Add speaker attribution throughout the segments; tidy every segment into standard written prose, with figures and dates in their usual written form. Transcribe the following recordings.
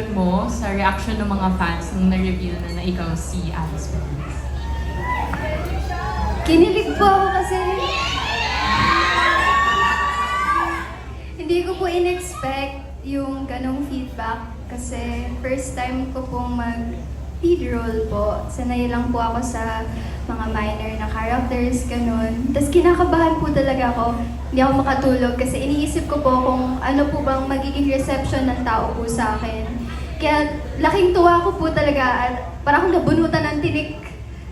Speaker 1: reaction mo sa reaction ng mga fans nung na-reveal na ikaw si Alice Perez?
Speaker 2: Kinilig po ako kasi hindi ko po in-expect yung ganong feedback kasi first time ko pong mag-lead role po. Sanay lang po ako sa mga minor na characters, ganun. Tapos kinakabahan po talaga ako. Hindi ako makatulog kasi iniisip ko po kung ano po bang magiging reception ng tao po sa akin. Kaya laking tuwa ko po talaga at parang akong nabunutan ng tinik.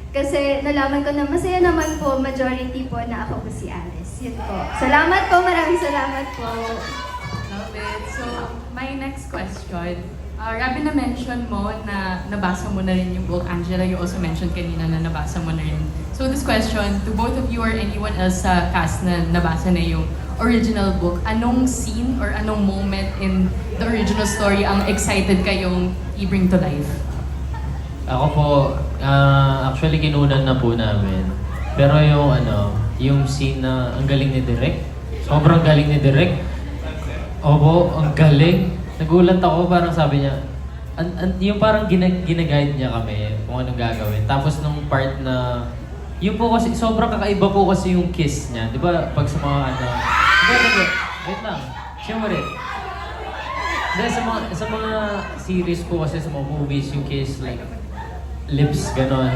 Speaker 2: Kasi nalaman ko na masaya naman po, majority po na ako po si Alice. Yun po. Salamat po, maraming salamat po.
Speaker 1: Love it. So, my next question. Rabi, na-mention mo na nabasa mo na rin yung book. Angela, you also mentioned kanina na nabasa mo na rin. So this question, to both of you or anyone else sa cast na nabasa na yung original book, anong scene or anong moment in the original story ang excited kayong i-bring to life?
Speaker 3: Ako po, actually kinunan na po namin. Pero yung scene na ang galing ni Direk, sobrang galing ni Direk. Opo, ang galing. Nagulat ako, parang sabi niya, yung parang ginaguide niya kami kung anong gagawin. Tapos nung part na, yung po kasi, sobrang kakaiba po kasi yung kiss niya. Di ba, pag sa mga wait lang, siyempre. Dahil sa mga series po kasi, sa mga movies, yung kiss, like, lips, ganon.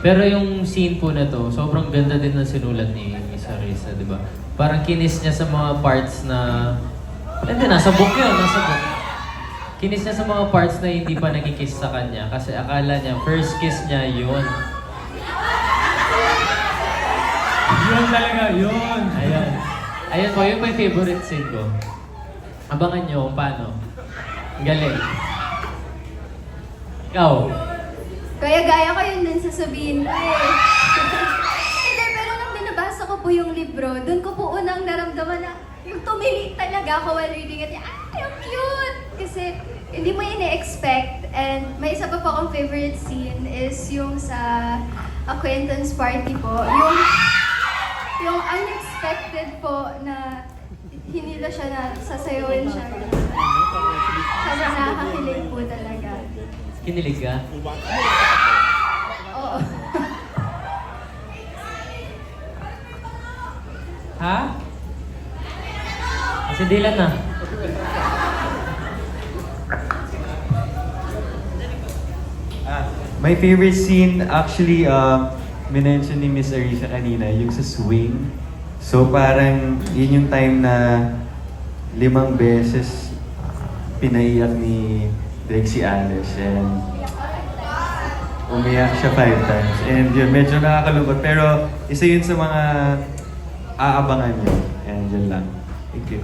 Speaker 3: Pero yung scene po na to, sobrang ganda din na sinulat ni Miss Arisa, di ba? Parang kinis niya sa mga parts na... Hindi, nasa book yun, nasa book. Kinis niya sa mga parts na hindi pa nakikiss sa kanya kasi akala niya, first kiss niya yun.
Speaker 4: Yun talaga, yun!
Speaker 3: Ayun. Ayun po, yun po yung favorite scene ko. Abangan nyo kung paano. Ang galing. Ikaw?
Speaker 2: Kaya gaya ko yun din sasabihin ko eh. Hindi, pero nung binabasa ko po yung libro, dun ko po unang naramdaman na yung tumili talaga ako while reading it. Ang cute! Kasi hindi mo ine-expect. And may isa pa po akong favorite scene is yung sa acquaintance party po. Yung unexpected po na hinila siya na sasayawin siya. Sobrang nakakakilig po talaga.
Speaker 3: Kinilig ka?
Speaker 2: Oo.
Speaker 3: Ha? Kasi Dylan na.
Speaker 4: My favorite scene, actually, minention ni Miss Arisa kanina, yung sa swing. So parang yun yung time na 5 beses pinaiyak ni Direk si Alice and umiyak siya 5 times. And yun, medyo nakakalungkot. Pero isa yun sa mga aabangan niyo. And yun lang. Thank you.